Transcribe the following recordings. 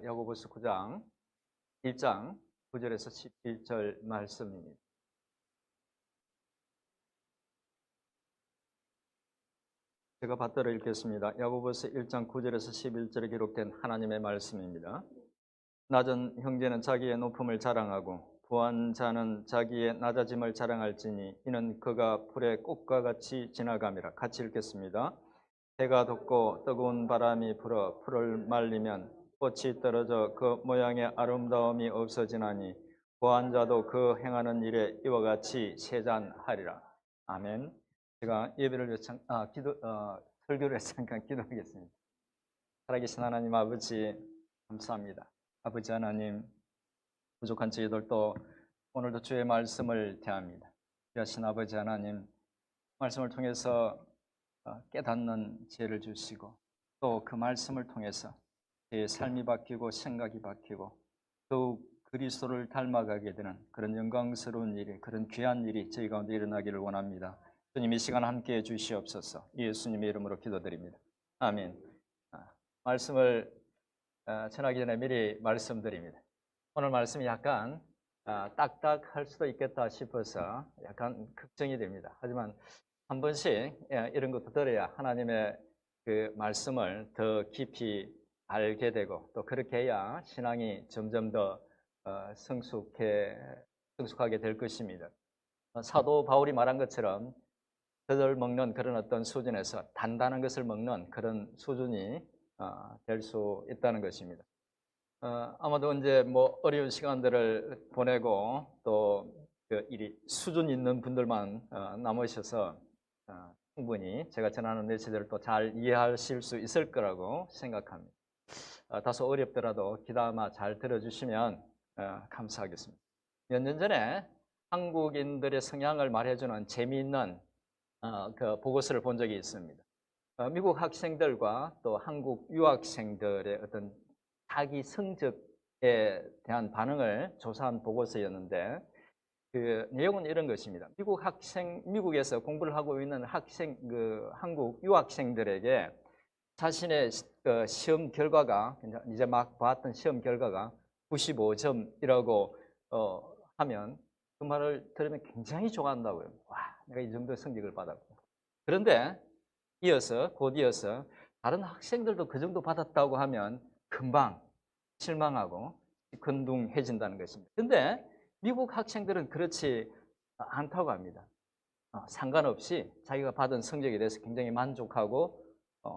야고보서 9장 1장 9절에서 11절 말씀입니다. 제가 받들어 읽겠습니다. 야고보서 1장 9절에서 11절에 기록된 하나님의 말씀입니다. 낮은 형제는 자기의 높음을 자랑하고 부한 자는 자기의 낮아짐을 자랑할지니 이는 그가 풀의 꽃과 같이 지나감이라. 같이 읽겠습니다. 해가 돋고 뜨거운 바람이 불어 풀을 말리면 꽃이 떨어져 그 모양의 아름다움이 없어지나니 부한 자도 그 행하는 일에 이와 같이 세잔하리라. 아멘. 제가 예배를 설교를 잠깐 기도하겠습니다. 살아계신 하나님 아버지 감사합니다. 아버지 하나님, 부족한 저희들도 오늘도 주의 말씀을 대합니다. 귀하신 아버지 하나님, 말씀을 통해서 깨닫는 지혜를 주시고 또 그 말씀을 통해서 제 삶이 바뀌고 생각이 바뀌고 더욱 그리스도를 닮아가게 되는 그런 영광스러운 일이, 그런 귀한 일이 저희 가운데 일어나기를 원합니다. 주님, 이 시간 함께해 주시옵소서. 예수님의 이름으로 기도드립니다. 아멘. 말씀을 전하기 전에 미리 말씀드립니다. 오늘 말씀이 약간 딱딱할 수도 있겠다 싶어서 약간 걱정이 됩니다. 하지만 한 번씩 이런 것도 들어야 하나님의 그 말씀을 더 깊이 알게 되고 또 그렇게 해야 신앙이 점점 더 성숙하게 될 것입니다. 사도 바울이 말한 것처럼 젖을 먹는 그런 어떤 수준에서 단단한 것을 먹는 그런 수준이 될 수 있다는 것입니다. 아마도 이제 뭐 어려운 시간들을 보내고 또 그 일이 수준 있는 분들만 남으셔서 충분히 제가 전하는 메시지를 또 잘 이해하실 수 있을 거라고 생각합니다. 다소 어렵더라도 귀담아 잘 들어주시면 감사하겠습니다. 몇 년 전에 한국인들의 성향을 말해주는 재미있는 그 보고서를 본 적이 있습니다. 미국 학생들과 또 한국 유학생들의 어떤 자기 성적에 대한 반응을 조사한 보고서였는데 그 내용은 이런 것입니다. 미국에서 공부를 하고 있는 한국 유학생들에게 자신의 시험 결과가 이제 막 봤던 시험 결과가 95점이라고 하면 그 말을 들으면 굉장히 좋아한다고요. 와, 내가 이 정도 성적을 받았고. 그런데 곧 이어서 다른 학생들도 그 정도 받았다고 하면 금방 실망하고 건둥해진다는 것입니다. 그런데 미국 학생들은 그렇지 않다고 합니다. 상관없이 자기가 받은 성적에 대해서 굉장히 만족하고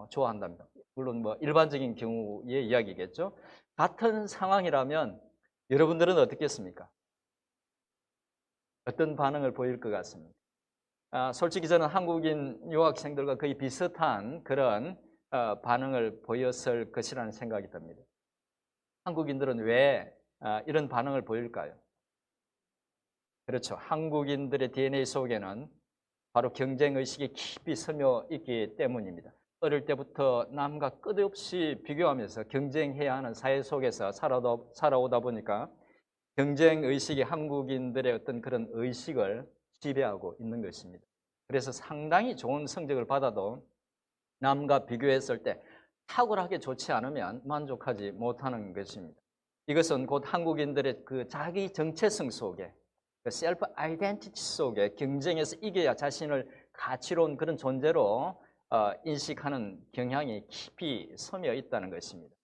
좋아한답니다. 물론 뭐 일반적인 경우의 이야기겠죠. 같은 상황이라면 여러분들은 어떻겠습니까? 어떤 반응을 보일 것 같습니까? 솔직히 저는 한국인 유학생들과 거의 비슷한 그런 반응을 보였을 것이라는 생각이 듭니다. 한국인들은 왜 이런 반응을 보일까요? 그렇죠. 한국인들의 DNA 속에는 바로 경쟁의식이 깊이 스며 있기 때문입니다. 어릴 때부터 남과 끝없이 비교하면서 경쟁해야 하는 사회 속에서 살아오다 보니까 경쟁의식이 한국인들의 어떤 그런 의식을 지배하고 있는 것입니다. 그래서 상당히 좋은 성적을 받아도 남과 비교했을 때 탁월하게 좋지 않으면 만족하지 못하는 것입니다. 이것은 곧 한국인들의 그 자기 정체성 속에 그 셀프 아이덴티티 속에 경쟁에서 이겨야 자신을 가치로운 그런 존재로 인식하는 경향이 깊이 스며 있다는 것입니다.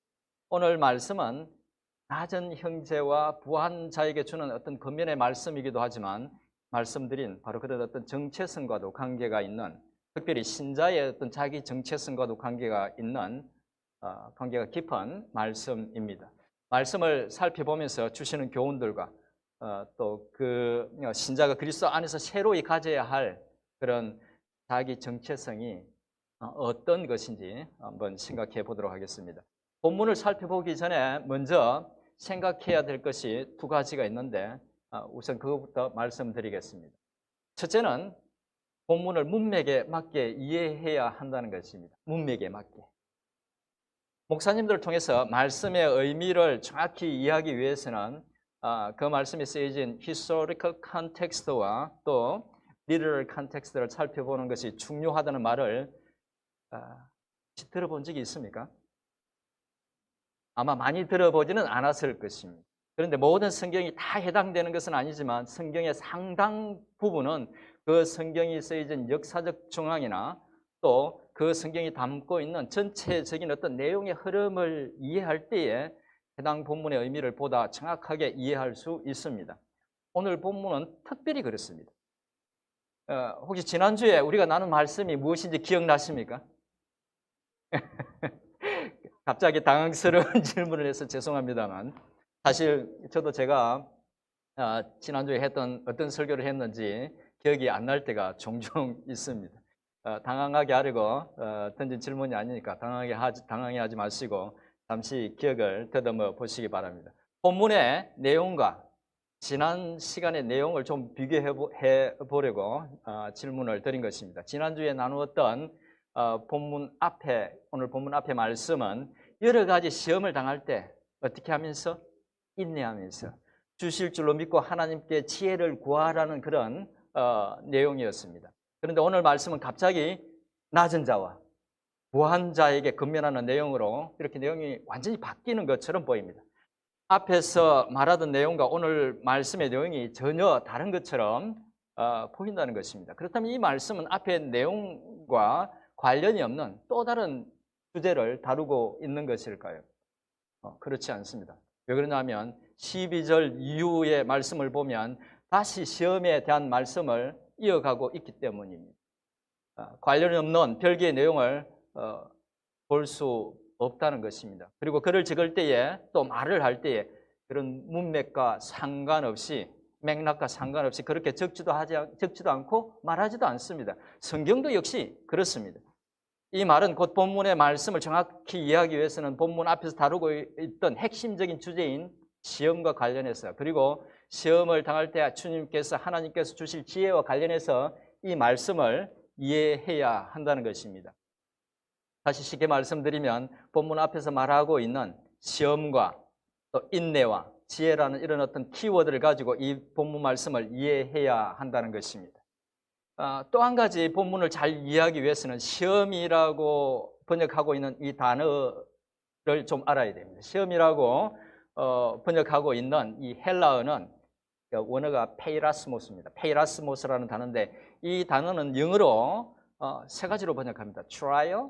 오늘 말씀은 낮은 형제와 부한 자에게 주는 어떤 겉면의 말씀이기도 하지만 말씀드린 바로 그런 어떤 정체성과도 관계가 있는, 특별히 신자의 어떤 자기 정체성과도 관계가 있는 관계가 깊은 말씀입니다. 말씀을 살펴보면서 주시는 교훈들과 또 그 신자가 그리스도 안에서 새로이 가져야 할 그런 자기 정체성이 어떤 것인지 한번 생각해 보도록 하겠습니다. 본문을 살펴보기 전에 먼저 생각해야 될 것이 두 가지가 있는데 우선 그것부터 말씀드리겠습니다. 첫째는 본문을 문맥에 맞게 이해해야 한다는 것입니다. 문맥에 맞게. 목사님들을 통해서 말씀의 의미를 정확히 이해하기 위해서는 그 말씀에 쓰여진 historical context와 또 literal context를 살펴보는 것이 중요하다는 말을 들어본 적이 있습니까? 아마 많이 들어보지는 않았을 것입니다. 그런데 모든 성경이 다 해당되는 것은 아니지만 성경의 상당 부분은 그 성경이 쓰여진 역사적 중앙이나 또 그 성경이 담고 있는 전체적인 어떤 내용의 흐름을 이해할 때에 해당 본문의 의미를 보다 정확하게 이해할 수 있습니다. 오늘 본문은 특별히 그렇습니다. 혹시 지난주에 우리가 나눈 말씀이 무엇인지 기억나십니까? 갑자기 당황스러운 질문을 해서 죄송합니다만 사실 저도 제가 지난주에 했던 어떤 설교를 했는지 기억이 안 날 때가 종종 있습니다. 당황하게 하려고 던진 질문이 아니니까 당황해하지 마시고 잠시 기억을 더듬어 보시기 바랍니다. 본문의 내용과 지난 시간의 내용을 좀 비교해 보려고 질문을 드린 것입니다. 지난주에 나누었던 오늘 본문 앞에 말씀은 여러 가지 시험을 당할 때 어떻게 하면서? 인내하면서 주실 줄로 믿고 하나님께 지혜를 구하라는 그런 내용이었습니다. 그런데 오늘 말씀은 갑자기 낮은 자와 부한 자에게 근면하는 내용으로 이렇게 내용이 완전히 바뀌는 것처럼 보입니다. 앞에서 말하던 내용과 오늘 말씀의 내용이 전혀 다른 것처럼 보인다는 것입니다. 그렇다면 이 말씀은 앞의 내용과 관련이 없는 또 다른 주제를 다루고 있는 것일까요? 그렇지 않습니다. 왜 그러냐면 12절 이후의 말씀을 보면 다시 시험에 대한 말씀을 이어가고 있기 때문입니다. 관련이 없는 별개의 내용을 볼 수 없다는 것입니다. 그리고 글을 적을 때에 또 말을 할 때에 그런 문맥과 상관없이 맥락과 상관없이 그렇게 적지도 않고 말하지도 않습니다. 성경도 역시 그렇습니다. 이 말은 곧 본문의 말씀을 정확히 이해하기 위해서는 본문 앞에서 다루고 있던 핵심적인 주제인 시험과 관련해서 그리고 시험을 당할 때 주님께서 하나님께서 주실 지혜와 관련해서 이 말씀을 이해해야 한다는 것입니다. 다시 쉽게 말씀드리면 본문 앞에서 말하고 있는 시험과 또 인내와 지혜라는 이런 어떤 키워드를 가지고 이 본문 말씀을 이해해야 한다는 것입니다. 또 한 가지 본문을 잘 이해하기 위해서는 시험이라고 번역하고 있는 이 단어를 좀 알아야 됩니다. 시험이라고 번역하고 있는 이 헬라어는 원어가 페이라스모스입니다. 페이라스모스라는 단어인데 이 단어는 영어로 세 가지로 번역합니다. trial,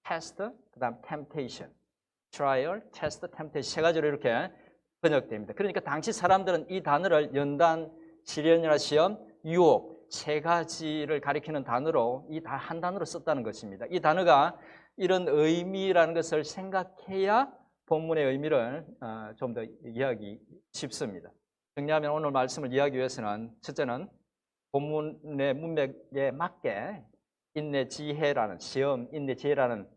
test, 그다음 temptation. trial, test, temptation 세 가지로 이렇게 번역됩니다. 그러니까 당시 사람들은 이 단어를 연단, 시련이나 시험, 유혹 세 가지를 가리키는 단어로 이 다 한 단어로 썼다는 것입니다. 이 단어가 이런 의미라는 것을 생각해야 본문의 의미를 좀 더 이해하기 쉽습니다. 정리하면 오늘 말씀을 이해하기 위해서는 첫째는 본문의 문맥에 맞게 인내 지혜라는 시험, 인내 지혜라는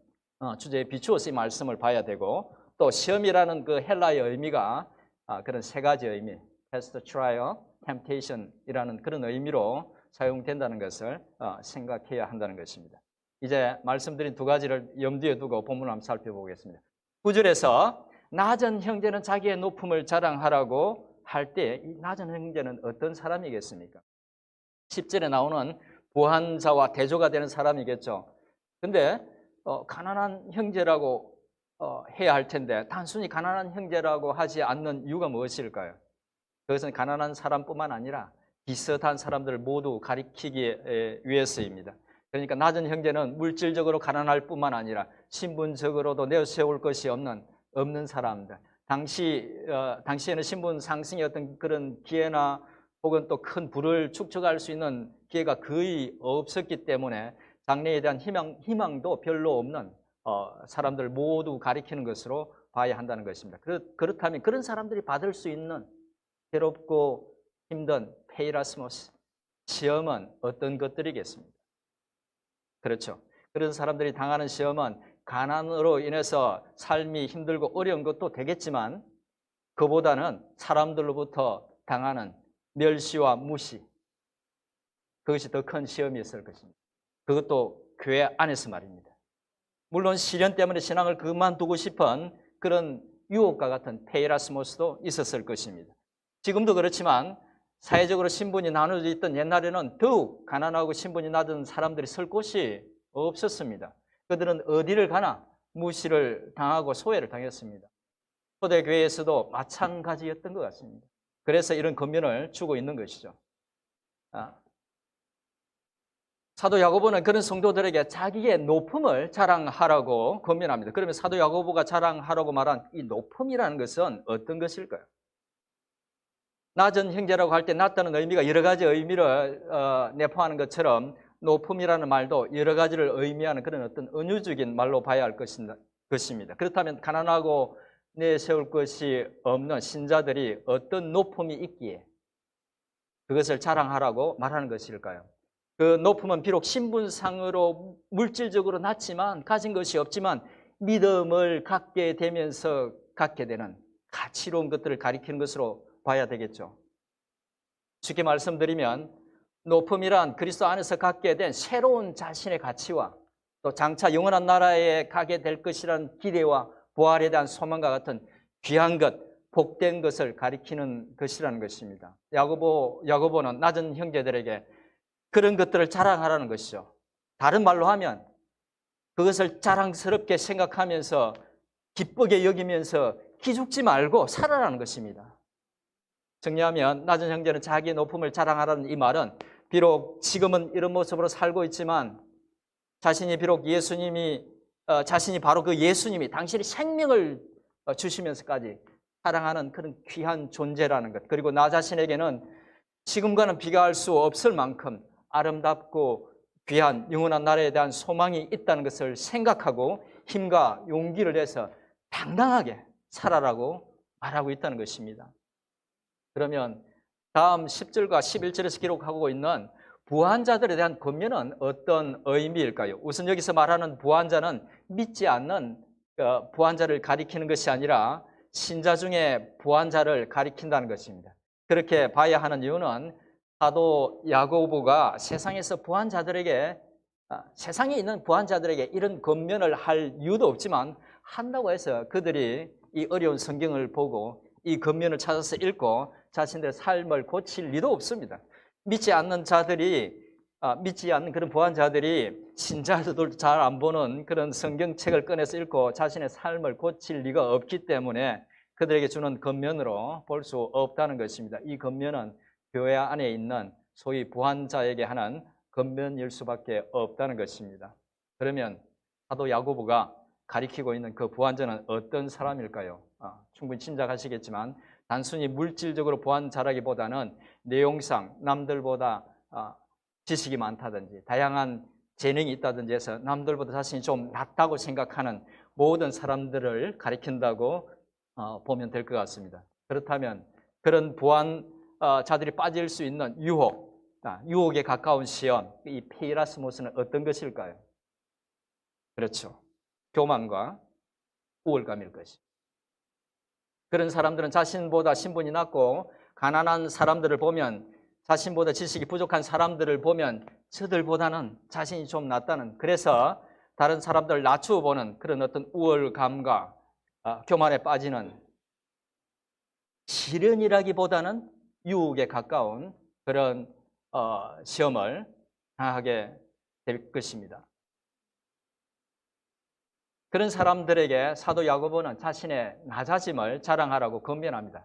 주제에 비추어서 이 말씀을 봐야 되고 또 시험이라는 그 헬라의 의미가 그런 세 가지 의미, test, trial, temptation이라는 그런 의미로 사용된다는 것을 생각해야 한다는 것입니다. 이제 말씀드린 두 가지를 염두에 두고 본문을 한번 살펴보겠습니다. 9절에서 낮은 형제는 자기의 높음을 자랑하라고 할 때 이 낮은 형제는 어떤 사람이겠습니까? 10절에 나오는 부한 자와 대조가 되는 사람이겠죠. 근데 가난한 형제라고 해야 할 텐데 단순히 가난한 형제라고 하지 않는 이유가 무엇일까요? 그것은 가난한 사람뿐만 아니라 비슷한 사람들을 모두 가리키기 위해서입니다. 그러니까 낮은 형제는 물질적으로 가난할 뿐만 아니라 신분적으로도 내세울 것이 없는 사람들. 당시에는 신분 상승의 어떤 그런 기회나 혹은 또 큰 부를 축적할 수 있는 기회가 거의 없었기 때문에 장래에 대한 희망도 별로 없는 사람들 모두 가리키는 것으로 봐야 한다는 것입니다. 그렇다면 그런 사람들이 받을 수 있는 괴롭고 힘든 페이라스모스, 시험은 어떤 것들이겠습니까? 그렇죠. 그런 사람들이 당하는 시험은 가난으로 인해서 삶이 힘들고 어려운 것도 되겠지만 그보다는 사람들로부터 당하는 멸시와 무시, 그것이 더 큰 시험이었을 것입니다. 그것도 교회 안에서 말입니다. 물론 시련 때문에 신앙을 그만두고 싶은 그런 유혹과 같은 페이라스모스도 있었을 것입니다. 지금도 그렇지만 사회적으로 신분이 나눠져 있던 옛날에는 더욱 가난하고 신분이 낮은 사람들이 설 곳이 없었습니다. 그들은 어디를 가나 무시를 당하고 소외를 당했습니다. 초대교회에서도 마찬가지였던 것 같습니다. 그래서 이런 권면을 주고 있는 것이죠. 사도 야고보는 그런 성도들에게 자기의 높음을 자랑하라고 권면합니다. 그러면 사도 야고보가 자랑하라고 말한 이 높음이라는 것은 어떤 것일까요? 낮은 형제라고 할 때 낮다는 의미가 여러 가지 의미를 내포하는 것처럼 높음이라는 말도 여러 가지를 의미하는 그런 어떤 은유적인 말로 봐야 할 것입니다. 그렇다면 가난하고 내세울 것이 없는 신자들이 어떤 높음이 있기에 그것을 자랑하라고 말하는 것일까요? 그 높음은 비록 신분상으로 물질적으로 낮지만 가진 것이 없지만 믿음을 갖게 되면서 갖게 되는 가치로운 것들을 가리키는 것으로 봐야 되겠죠. 쉽게 말씀드리면 높음이란 그리스도 안에서 갖게 된 새로운 자신의 가치와 또 장차 영원한 나라에 가게 될 것이라는 기대와 부활에 대한 소망과 같은 귀한 것, 복된 것을 가리키는 것이라는 것입니다. 야고보는 낮은 형제들에게 그런 것들을 자랑하라는 것이죠. 다른 말로 하면 그것을 자랑스럽게 생각하면서 기쁘게 여기면서 기죽지 말고 살아라는 것입니다. 정리하면 낮은 형제는 자기의 높음을 자랑하라는 이 말은 비록 지금은 이런 모습으로 살고 있지만 자신이 바로 그 예수님이 당신의 생명을 주시면서까지 사랑하는 그런 귀한 존재라는 것, 그리고 나 자신에게는 지금과는 비교할 수 없을 만큼 아름답고 귀한 영원한 나라에 대한 소망이 있다는 것을 생각하고 힘과 용기를 내서 당당하게 살아라고 말하고 있다는 것입니다. 그러면 다음 10절과 11절에서 기록하고 있는 부한자들에 대한 권면은 어떤 의미일까요? 우선 여기서 말하는 부한자는 믿지 않는 부한자를 가리키는 것이 아니라 신자 중에 부한자를 가리킨다는 것입니다. 그렇게 봐야 하는 이유는 사도 야고보가 세상에 있는 부한자들에게 이런 권면을 할 이유도 없지만 한다고 해서 그들이 이 어려운 성경을 보고 이 권면을 찾아서 읽고 자신들의 삶을 고칠 리도 없습니다. 믿지 않는 그런 부한자들이 신자들도 잘 안 보는 그런 성경책을 꺼내서 읽고 자신의 삶을 고칠 리가 없기 때문에 그들에게 주는 권면으로 볼 수 없다는 것입니다. 이 권면은 교회 안에 있는 소위 부한자에게 하는 권면일 수밖에 없다는 것입니다. 그러면 사도 야고보가 가리키고 있는 그 부한자는 어떤 사람일까요? 충분히 짐작하시겠지만 단순히 물질적으로 부한자라기보다는 내용상 남들보다 지식이 많다든지 다양한 재능이 있다든지 해서 남들보다 자신이 좀 낫다고 생각하는 모든 사람들을 가리킨다고 보면 될 것 같습니다. 그렇다면 그런 부한자들이 빠질 수 있는 유혹에 가까운 시험, 이 페이라스모스는 어떤 것일까요? 그렇죠. 교만과 우월감일 것입니다. 그런 사람들은 자신보다 신분이 낮고 가난한 사람들을 보면, 자신보다 지식이 부족한 사람들을 보면 저들보다는 자신이 좀 낫다는, 그래서 다른 사람들을 낮추어 보는 그런 어떤 우월감과 교만에 빠지는, 시련이라기보다는 유혹에 가까운 그런 시험을 당하게 될 것입니다. 그런 사람들에게 사도 야고보는 자신의 낮아짐을 자랑하라고 권면합니다.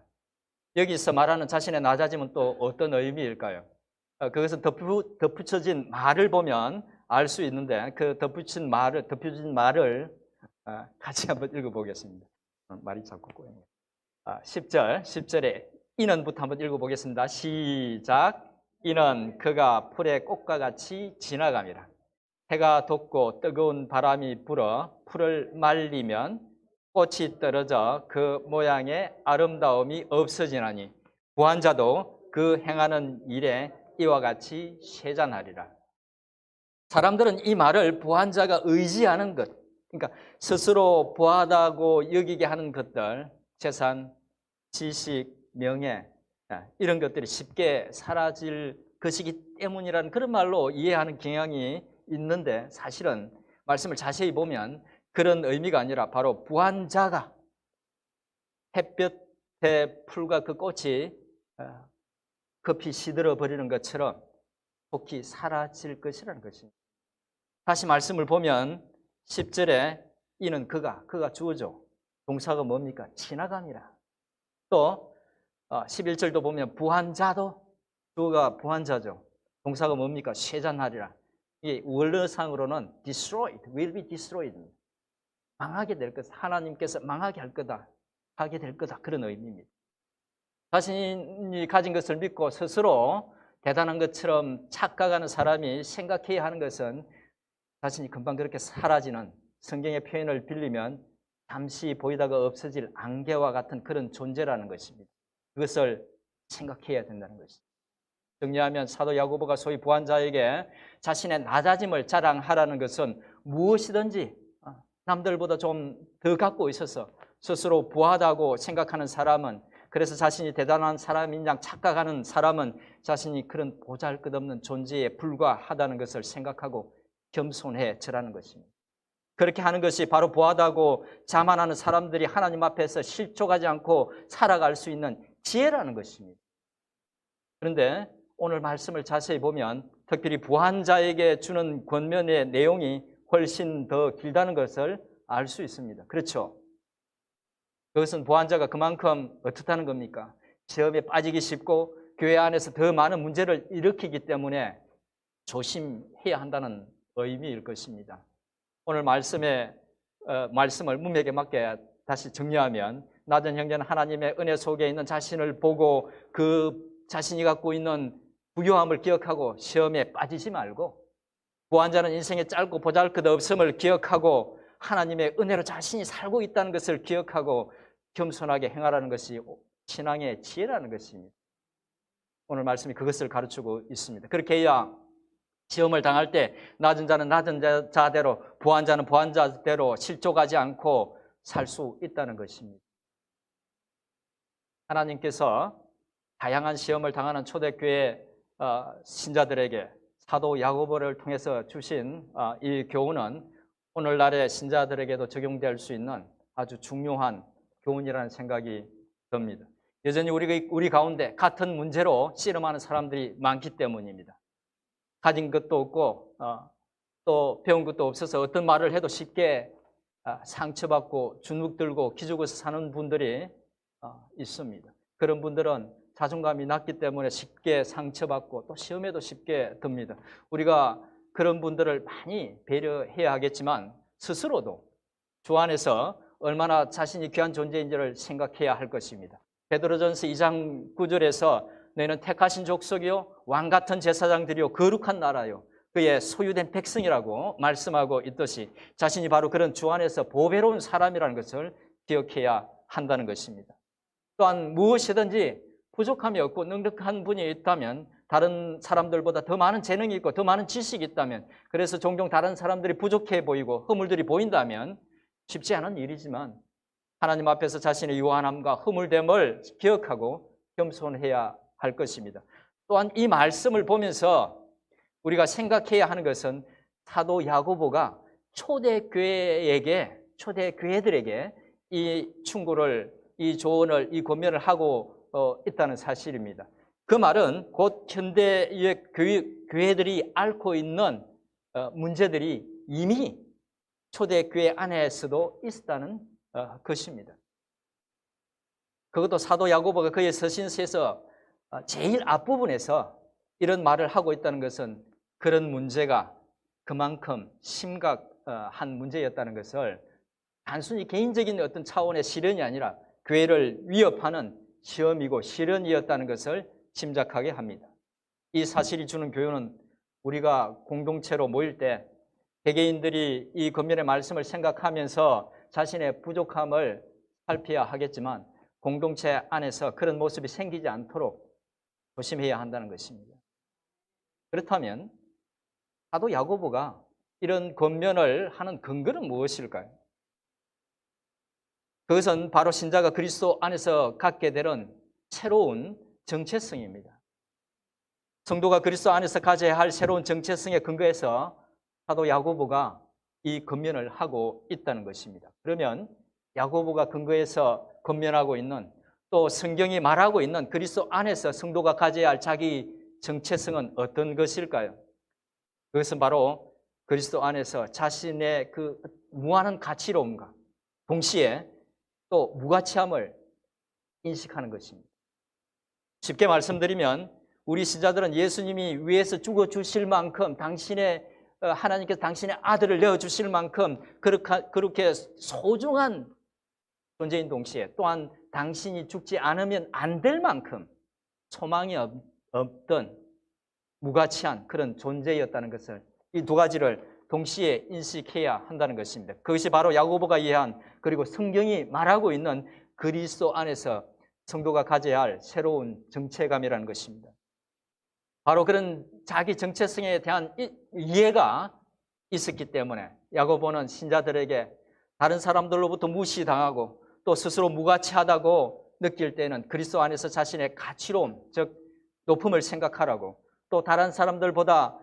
여기서 말하는 자신의 낮아짐은 또 어떤 의미일까요? 그것은 덧붙여진 말을 보면 알 수 있는데 그 덧붙여진 말을 같이 한번 읽어보겠습니다. 말이 자꾸 꼬여요. 10절에 이는부터 한번 읽어보겠습니다. 시작. 이는 그가 풀의 꽃과 같이 지나감이라. 해가 돋고 뜨거운 바람이 불어 풀을 말리면 꽃이 떨어져 그 모양의 아름다움이 없어지나니 부한자도 그 행하는 일에 이와 같이 쇠잔하리라. 사람들은 이 말을 부한자가 의지하는 것, 그러니까 스스로 부하다고 여기게 하는 것들, 재산, 지식, 명예, 이런 것들이 쉽게 사라질 것이기 때문이라는 그런 말로 이해하는 경향이 있는데, 사실은 말씀을 자세히 보면 그런 의미가 아니라 바로 부한자가 햇볕에 풀과 그 꽃이 급히 시들어 버리는 것처럼 속히 사라질 것이라는 것입니다. 다시 말씀을 보면 10절에 이는 그가 주어죠. 동사가 뭡니까? 지나감이라. 또 11절도 보면 부한자도 주어가 부한자죠. 동사가 뭡니까? 쇠잔하리라. 이 원어상으로는 destroyed, will be destroyed. 망하게 될 것, 하나님께서 망하게 할 거다, 하게 될 거다, 그런 의미입니다. 자신이 가진 것을 믿고 스스로 대단한 것처럼 착각하는 사람이 생각해야 하는 것은 자신이 금방 그렇게 사라지는, 성경의 표현을 빌리면 잠시 보이다가 없어질 안개와 같은 그런 존재라는 것입니다. 그것을 생각해야 된다는 것입니다. 정리하면 사도 야고보가 소위 부한 자에게 자신의 낮아짐을 자랑하라는 것은 무엇이든지 남들보다 좀 더 갖고 있어서 스스로 부하다고 생각하는 사람은, 그래서 자신이 대단한 사람인 양 착각하는 사람은 자신이 그런 보잘것없는 존재에 불과하다는 것을 생각하고 겸손해지라는 것입니다. 그렇게 하는 것이 바로 부하다고 자만하는 사람들이 하나님 앞에서 실족하지 않고 살아갈 수 있는 지혜라는 것입니다. 그런데 오늘 말씀을 자세히 보면 특별히 부한 자에게 주는 권면의 내용이 훨씬 더 길다는 것을 알 수 있습니다. 그렇죠? 그것은 부한 자가 그만큼 어떻다는 겁니까? 시험에 빠지기 쉽고 교회 안에서 더 많은 문제를 일으키기 때문에 조심해야 한다는 의미일 것입니다. 오늘 말씀을 문맥에 맞게 다시 정리하면, 낮은 형제는 하나님의 은혜 속에 있는 자신을 보고 그 자신이 갖고 있는 부요함을 기억하고 시험에 빠지지 말고, 부한 자는 인생의 짧고 보잘것없음을 기억하고 하나님의 은혜로 자신이 살고 있다는 것을 기억하고 겸손하게 행하라는 것이 신앙의 지혜라는 것입니다. 오늘 말씀이 그것을 가르치고 있습니다. 그렇게 해야 시험을 당할 때 낮은 자는 낮은 자대로, 부한 자는 부한 자대로 실족하지 않고 살 수 있다는 것입니다. 하나님께서 다양한 시험을 당하는 초대교회 신자들에게 사도 야고보를 통해서 주신 이 교훈은 오늘날의 신자들에게도 적용될 수 있는 아주 중요한 교훈이라는 생각이 듭니다. 여전히 우리 가운데 같은 문제로 씨름하는 사람들이 많기 때문입니다. 가진 것도 없고 또 배운 것도 없어서 어떤 말을 해도 쉽게 상처받고 주눅들고 기죽어서 사는 분들이 있습니다. 그런 분들은 자존감이 낮기 때문에 쉽게 상처받고 또 시험에도 쉽게 듭니다. 우리가 그런 분들을 많이 배려해야 하겠지만 스스로도 주 안에서 얼마나 자신이 귀한 존재인지를 생각해야 할 것입니다. 베드로전서 2장 9절에서 너희는 택하신 족속이요 왕같은 제사장들이요 거룩한 나라요 그의 소유된 백성이라고 말씀하고 있듯이 자신이 바로 그런 주 안에서 보배로운 사람이라는 것을 기억해야 한다는 것입니다. 또한 무엇이든지 부족함이 없고 능력한 분이 있다면, 다른 사람들보다 더 많은 재능이 있고 더 많은 지식이 있다면, 그래서 종종 다른 사람들이 부족해 보이고 허물들이 보인다면 쉽지 않은 일이지만 하나님 앞에서 자신의 유한함과 허물됨을 기억하고 겸손해야 할 것입니다. 또한 이 말씀을 보면서 우리가 생각해야 하는 것은 사도 야고보가 초대교회들에게 이 충고를, 이 조언을, 이 권면을 하고 있다는 사실입니다. 그 말은 곧 현대의 교회들이 앓고 있는 문제들이 이미 초대교회 안에서도 있었다는 것입니다. 그것도 사도 야고보가 그의 서신서에서 제일 앞부분에서 이런 말을 하고 있다는 것은 그런 문제가 그만큼 심각한 문제였다는 것을, 단순히 개인적인 어떤 차원의 시련이 아니라 교회를 위협하는 시험이고 시련이었다는 것을 짐작하게 합니다. 이 사실이 주는 교훈은 우리가 공동체로 모일 때 개개인들이 이 권면의 말씀을 생각하면서 자신의 부족함을 살펴야 하겠지만 공동체 안에서 그런 모습이 생기지 않도록 조심해야 한다는 것입니다. 그렇다면 사도 야고보가 이런 권면을 하는 근거는 무엇일까요? 그것은 바로 신자가 그리스도 안에서 갖게 되는 새로운 정체성입니다. 성도가 그리스도 안에서 가져야 할 새로운 정체성에 근거해서 사도 야고보가 이 권면을 하고 있다는 것입니다. 그러면 야고보가 근거해서 권면하고 있는, 또 성경이 말하고 있는 그리스도 안에서 성도가 가져야 할 자기 정체성은 어떤 것일까요? 그것은 바로 그리스도 안에서 자신의 그 무한한 가치로움과 동시에 또 무가치함을 인식하는 것입니다. 쉽게 말씀드리면 우리 신자들은 예수님이 위해서 죽어주실 만큼 하나님께서 당신의 아들을 내어주실 만큼 그렇게 소중한 존재인 동시에 또한 당신이 죽지 않으면 안 될 만큼 소망이 없던 무가치한 그런 존재였다는 것을, 이 두 가지를 동시에 인식해야 한다는 것입니다. 그것이 바로 야고보가 이해한, 그리고 성경이 말하고 있는 그리스도 안에서 성도가 가져야 할 새로운 정체감이라는 것입니다. 바로 그런 자기 정체성에 대한 이해가 있었기 때문에 야고보는 신자들에게 다른 사람들로부터 무시당하고 또 스스로 무가치하다고 느낄 때는 그리스도 안에서 자신의 가치로움, 즉 높음을 생각하라고, 또 다른 사람들보다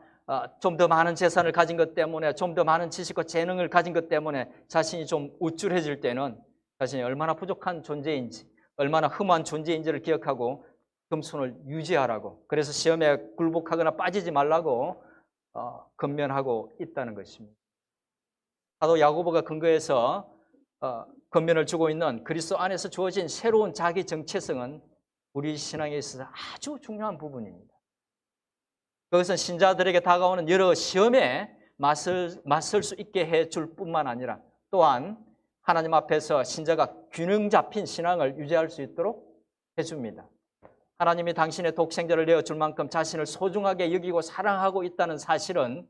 좀 더 많은 재산을 가진 것 때문에, 좀 더 많은 지식과 재능을 가진 것 때문에 자신이 좀 우쭐해질 때는 자신이 얼마나 부족한 존재인지, 얼마나 흠한 존재인지를 기억하고 겸손을 유지하라고, 그래서 시험에 굴복하거나 빠지지 말라고 권면하고 있다는 것입니다. 사도 야고보가 근거해서 권면을 주고 있는 그리스도 안에서 주어진 새로운 자기 정체성은 우리 신앙에 있어서 아주 중요한 부분입니다. 그것은 신자들에게 다가오는 여러 시험에 맞설 수 있게 해줄 뿐만 아니라 또한 하나님 앞에서 신자가 균형 잡힌 신앙을 유지할 수 있도록 해줍니다. 하나님이 당신의 독생자를 내어줄 만큼 자신을 소중하게 여기고 사랑하고 있다는 사실은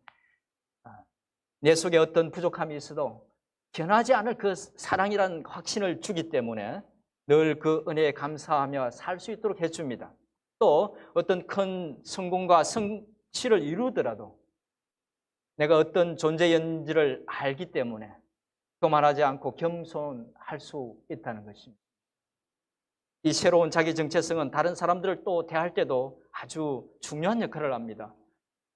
내 속에 어떤 부족함이 있어도 변하지 않을 그 사랑이라는 확신을 주기 때문에 늘 그 은혜에 감사하며 살 수 있도록 해줍니다. 또 어떤 큰 성공과 성취를 이루더라도 내가 어떤 존재인지를 알기 때문에 교만하지 않고 겸손할 수 있다는 것입니다. 이 새로운 자기 정체성은 다른 사람들을 또 대할 때도 아주 중요한 역할을 합니다.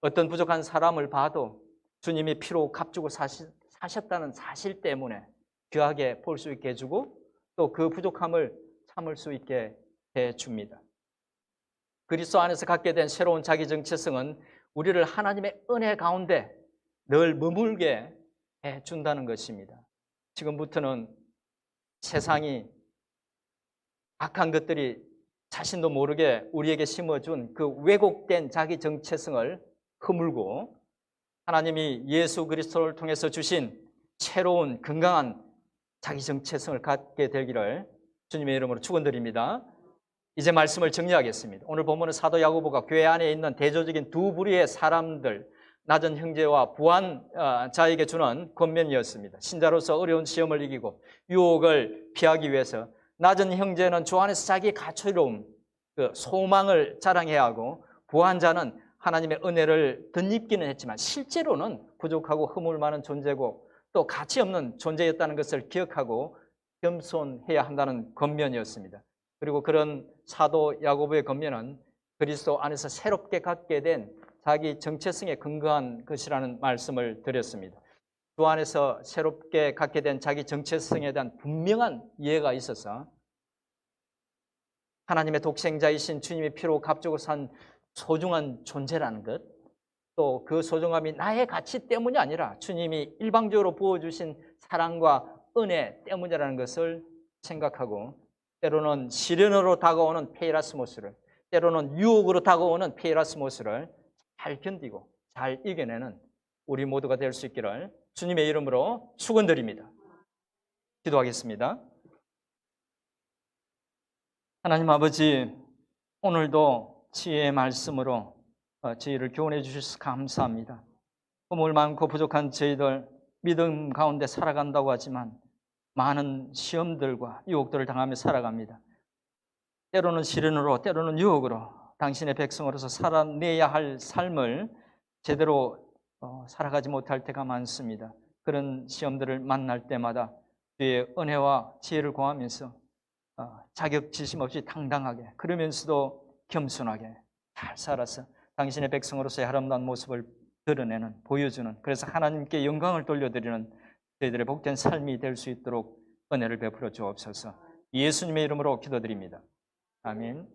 어떤 부족한 사람을 봐도 주님이 피로 값주고 사셨다는 사실 때문에 귀하게 볼 수 있게 해주고 또 그 부족함을 참을 수 있게 해줍니다. 그리스도 안에서 갖게 된 새로운 자기 정체성은 우리를 하나님의 은혜 가운데 늘 머물게 해준다는 것입니다. 지금부터는 세상이 악한 것들이 자신도 모르게 우리에게 심어준 그 왜곡된 자기 정체성을 허물고 하나님이 예수 그리스도를 통해서 주신 새로운 건강한 자기 정체성을 갖게 되기를 주님의 이름으로 축원드립니다. 이제 말씀을 정리하겠습니다. 오늘 본문은 사도 야고보가 교회 안에 있는 대조적인 두 부류의 사람들, 낮은 형제와 부한 자에게 주는 권면이었습니다. 신자로서 어려운 시험을 이기고 유혹을 피하기 위해서 낮은 형제는 주 안에서 자기의 가치로움, 그 소망을 자랑해야 하고 부한 자는 하나님의 은혜를 덧입기는 했지만 실제로는 부족하고 허물 많은 존재고 또 가치 없는 존재였다는 것을 기억하고 겸손해야 한다는 권면이었습니다. 그리고 그런 사도 야고보의 권면은 그리스도 안에서 새롭게 갖게 된 자기 정체성에 근거한 것이라는 말씀을 드렸습니다. 주 안에서 새롭게 갖게 된 자기 정체성에 대한 분명한 이해가 있어서 하나님의 독생자이신 주님의 피로 값주고 산 소중한 존재라는 것, 또 그 소중함이 나의 가치 때문이 아니라 주님이 일방적으로 부어주신 사랑과 은혜 때문이라는 것을 생각하고 때로는 시련으로 다가오는 페이라스모스를, 때로는 유혹으로 다가오는 페이라스모스를 잘 견디고 잘 이겨내는 우리 모두가 될 수 있기를 주님의 이름으로 축원드립니다. 기도하겠습니다. 하나님 아버지, 오늘도 지혜의 말씀으로 저희를 교훈해 주셔서 감사합니다. 허물 많고 부족한 저희들 믿음 가운데 살아간다고 하지만 많은 시험들과 유혹들을 당하며 살아갑니다. 때로는 시련으로, 때로는 유혹으로 당신의 백성으로서 살아내야 할 삶을 제대로 살아가지 못할 때가 많습니다. 그런 시험들을 만날 때마다 주의 은혜와 지혜를 구하면서 자격지심 없이 당당하게, 그러면서도 겸손하게 잘 살아서 당신의 백성으로서의 아름다운 모습을 드러내는, 보여주는, 그래서 하나님께 영광을 돌려드리는 저희들의 복된 삶이 될 수 있도록 은혜를 베풀어 주옵소서. 예수님의 이름으로 기도드립니다. 아멘.